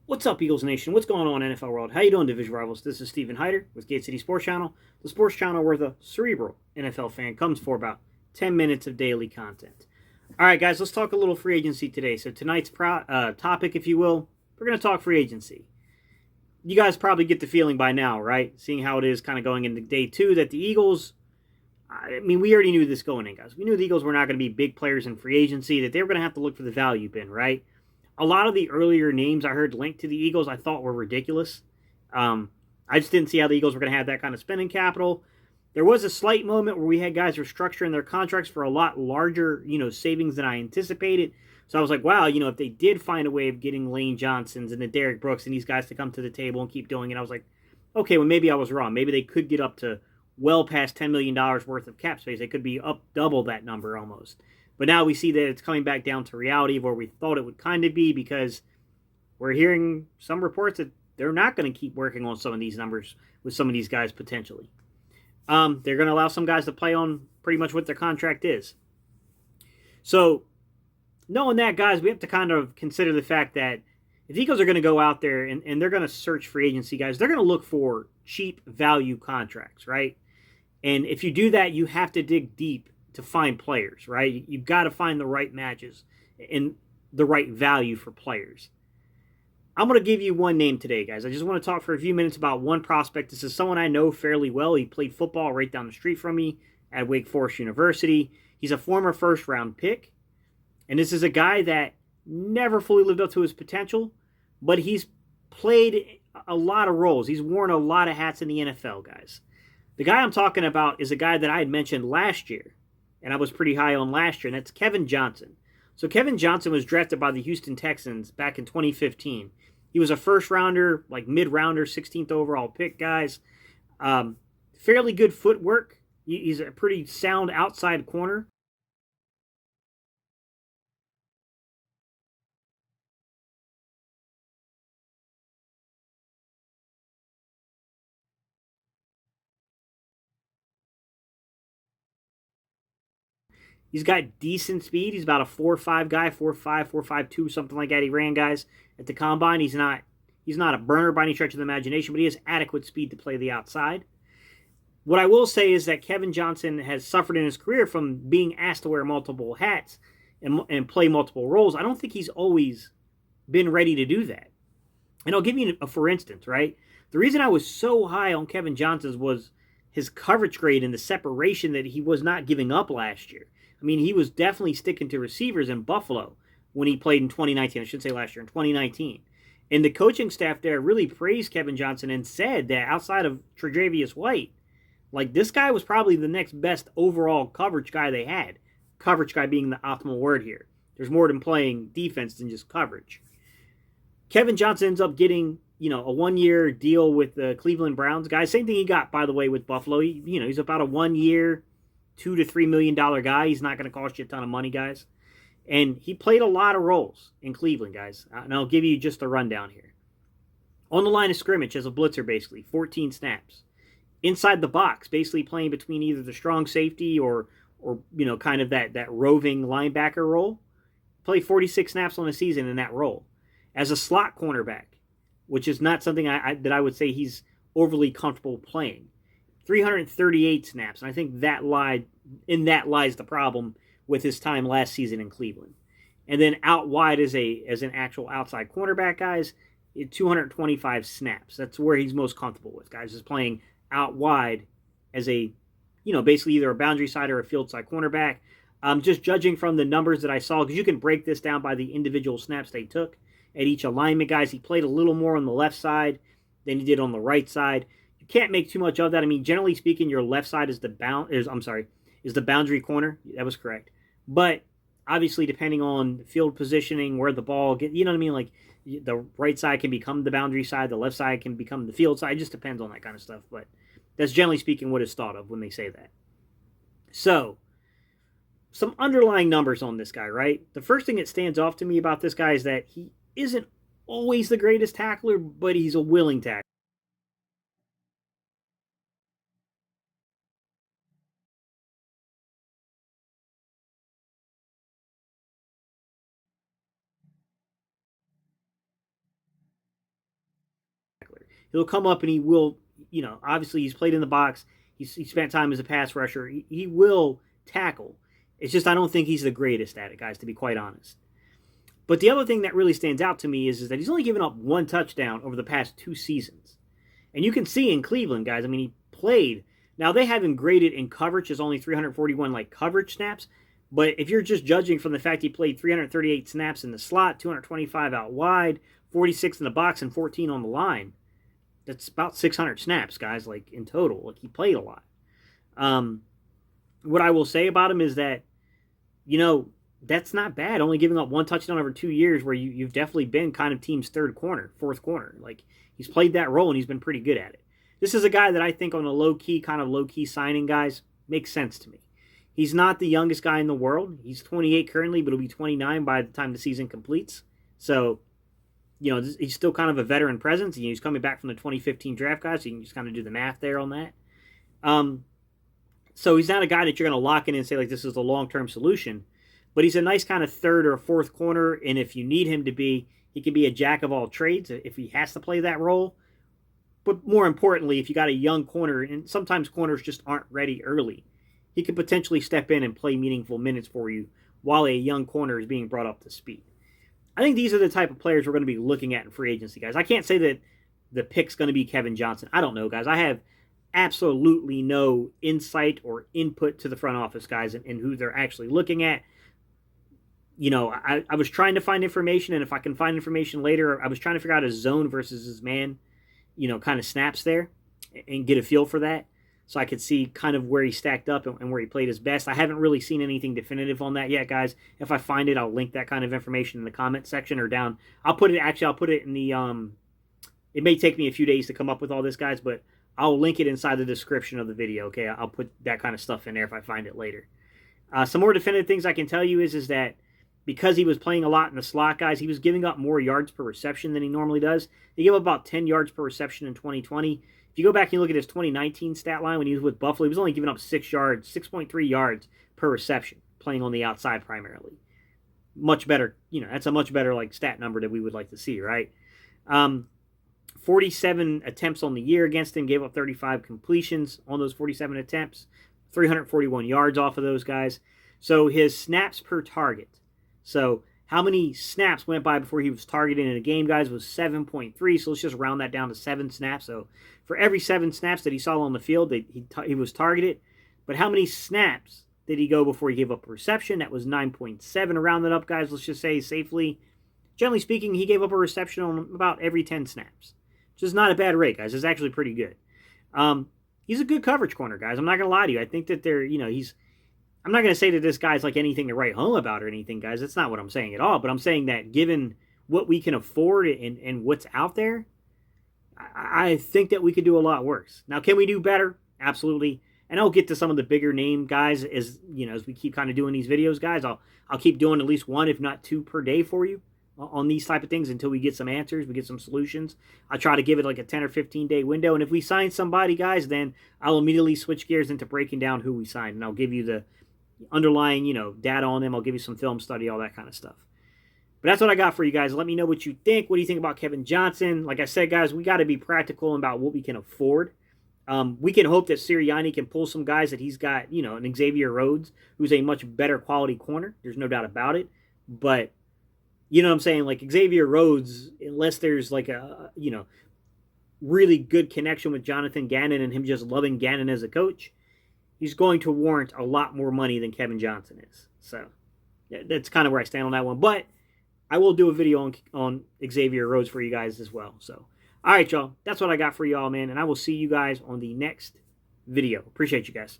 What's up, Eagles Nation? What's going on, NFL world? How you doing, Division Rivals? This is Stephen Hyder with Gate City Sports Channel, the sports channel where the cerebral NFL fan comes for about 10 minutes of daily content. All right, guys, let's talk a little free agency today. So tonight's topic, if you will, we're going to talk free agency. You guys probably get the feeling by now, right? Seeing how it is kind of going into day two that the Eagles, I mean, we already knew this going in, guys. We knew the Eagles were not going to be big players in free agency, that they were going to have to look for the value bin, right? A lot of the earlier names I heard linked to the Eagles I thought were ridiculous. I just didn't see how the Eagles were going to have that kind of spending capital. There was a slight moment where we had guys restructuring their contracts for a lot larger, savings than I anticipated. So I was like, wow, if they did find a way of getting Lane Johnsons and the Derrick Brooks and these guys to come to the table and keep doing it, I was like, okay, well, maybe I was wrong. Maybe they could get up to well past $10 million worth of cap space. They could be up double that number almost. But now we see that it's coming back down to reality of where we thought it would kind of be, because we're hearing some reports that they're not going to keep working on some of these numbers with some of these guys potentially. They're going to allow some guys to play on pretty much what their contract is. So knowing that, guys, we have to kind of consider the fact that if the Eagles are going to go out there and they're going to search free agency, guys, they're going to look for cheap value contracts, right? And if you do that, you have to dig deep to find players, right? You've got to find the right matches and the right value for players. I'm going to give you one name today, guys. I just want to talk for a few minutes about one prospect. This is someone I know fairly well. He played football right down the street from me at Wake Forest University. He's a former first-round pick. And this is a guy that never fully lived up to his potential, but he's played a lot of roles. He's worn a lot of hats in the NFL, guys. The guy I'm talking about is a guy that I had mentioned last year, and I was pretty high on last year, and that's Kevin Johnson. So Kevin Johnson was drafted by the Houston Texans back in 2015. He was a first-rounder, like mid-rounder, 16th overall pick, guys. Fairly good footwork. He's a pretty sound outside corner. He's got decent speed. He's about a 4.5 guy, 4.5, 4.52, something like that. He ran, guys, at the combine. He's not a burner by any stretch of the imagination, but he has adequate speed to play the outside. What I will say is that Kevin Johnson has suffered in his career from being asked to wear multiple hats and play multiple roles. I don't think he's always been ready to do that. And I'll give you a for instance, right? The reason I was so high on Kevin Johnson's was his coverage grade and the separation that he was not giving up last year. I mean, he was definitely sticking to receivers in Buffalo when he played in 2019. I should say last year, in 2019. And the coaching staff there really praised Kevin Johnson and said that outside of Tre'Davious White, like, this guy was probably the next best overall coverage guy they had. Coverage guy being the optimal word here. There's more than playing defense than just coverage. Kevin Johnson ends up getting, a 1-year deal with the Cleveland Browns. Guys, same thing he got, by the way, with Buffalo. He's about a 1-year, $2 to $3 million guy. He's not going to cost you a ton of money, guys. And he played a lot of roles in Cleveland, guys. And I'll give you just a rundown here. On the line of scrimmage as a blitzer, basically, 14 snaps. Inside the box, basically playing between either the strong safety or kind of that roving linebacker role. Played 46 snaps on a season in that role. As a slot cornerback, which is not something that I would say he's overly comfortable playing. 338 snaps, and I think that lies the problem with his time last season in Cleveland. And then out wide as an actual outside cornerback, guys, 225 snaps. That's where he's most comfortable with, guys, is playing out wide as basically either a boundary side or a field side cornerback. Just judging from the numbers that I saw, because you can break this down by the individual snaps they took at each alignment, guys. He played a little more on the left side than he did on the right side. You can't make too much of that. I mean, generally speaking, your left side is the boundary corner. That was correct. But obviously, depending on field positioning, where the ball get, you know what I mean? Like, the right side can become the boundary side, the left side can become the field side. It just depends on that kind of stuff. But that's generally speaking what is thought of when they say that. So, some underlying numbers on this guy, right? The first thing that stands off to me about this guy is that he isn't always the greatest tackler, but he's a willing tackler. He'll come up and he will, obviously he's played in the box. He spent time as a pass rusher. He will tackle. It's just I don't think he's the greatest at it, guys, to be quite honest. But the other thing that really stands out to me is that he's only given up 1 touchdown over the past 2 seasons. And you can see in Cleveland, guys, I mean, he played. Now, they have him graded in coverage as only 341 coverage snaps. But if you're just judging from the fact he played 338 snaps in the slot, 225 out wide, 46 in the box, and 14 on the line, that's about 600 snaps, guys, in total. He played a lot. What I will say about him is that, that's not bad. Only giving up 1 touchdown over 2 years where you've definitely been kind of team's third corner, fourth corner. He's played that role and he's been pretty good at it. This is a guy that I think on a low-key signing, guys, makes sense to me. He's not the youngest guy in the world. He's 28 currently, but he'll be 29 by the time the season completes. So, he's still kind of a veteran presence. He's coming back from the 2015 draft, guys, so you can just kind of do the math there on that. So he's not a guy that you're going to lock in and say, this is a long-term solution. But he's a nice kind of third or fourth corner, and if you need him to be, he can be a jack of all trades if he has to play that role. But more importantly, if you got a young corner, and sometimes corners just aren't ready early, he could potentially step in and play meaningful minutes for you while a young corner is being brought up to speed. I think these are the type of players we're going to be looking at in free agency, guys. I can't say that the pick's going to be Kevin Johnson. I don't know, guys. I have absolutely no insight or input to the front office, guys, and who they're actually looking at. I was trying to find information, and if I can find information later, I was trying to figure out his zone versus his man, kind of snaps there and get a feel for that so I could see kind of where he stacked up and where he played his best. I haven't really seen anything definitive on that yet, guys. If I find it, I'll link that kind of information in the comment section or down. I'll put it in the, it may take me a few days to come up with all this, guys, but I'll link it inside the description of the video, okay? I'll put that kind of stuff in there if I find it later. Some more definitive things I can tell you is that because he was playing a lot in the slot, guys, he was giving up more yards per reception than he normally does. He gave up about 10 yards per reception in 2020. If you go back and look at his 2019 stat line when he was with Buffalo, he was only giving up 6.3 yards per reception, playing on the outside primarily. Much better, that's a much better stat number that we would like to see, right? 47 attempts on the year against him, gave up 35 completions on those 47 attempts, 341 yards off of those guys. So his snaps per target. So how many snaps went by before he was targeted in a game, guys, was 7.3. So let's just round that down to 7 snaps. So for every 7 snaps that he saw on the field, he was targeted. But how many snaps did he go before he gave up a reception? That was 9.7. Round it up, guys, let's just say safely. Generally speaking, he gave up a reception on about every 10 snaps. Which is not a bad rate, guys. It's actually pretty good. He's a good coverage corner, guys. I'm not going to lie to you. I think that I'm not going to say that this guy's anything to write home about or anything, guys. That's not what I'm saying at all. But I'm saying that given what we can afford and what's out there, I think that we could do a lot worse. Now, can we do better? Absolutely. And I'll get to some of the bigger name guys as we keep kind of doing these videos, guys. I'll keep doing at least 1, if not 2 per day for you on these type of things until we get some answers, we get some solutions. I try to give it a 10 or 15 day window. And if we sign somebody, guys, then I'll immediately switch gears into breaking down who we signed. And I'll give you the underlying, data on them. I'll give you some film study, all that kind of stuff. But that's what I got for you guys. Let me know what you think. What do you think about Kevin Johnson? Like I said, guys, we got to be practical about what we can afford. We can hope that Sirianni can pull some guys that he's got, an Xavier Rhodes, who's a much better quality corner. There's no doubt about it. But, you know what I'm saying? Xavier Rhodes, unless there's a, really good connection with Jonathan Gannon and him just loving Gannon as a coach, he's going to warrant a lot more money than Kevin Johnson is. So that's kind of where I stand on that one. But I will do a video on Xavier Rhodes for you guys as well. So, all right, y'all. That's what I got for y'all, man. And I will see you guys on the next video. Appreciate you guys.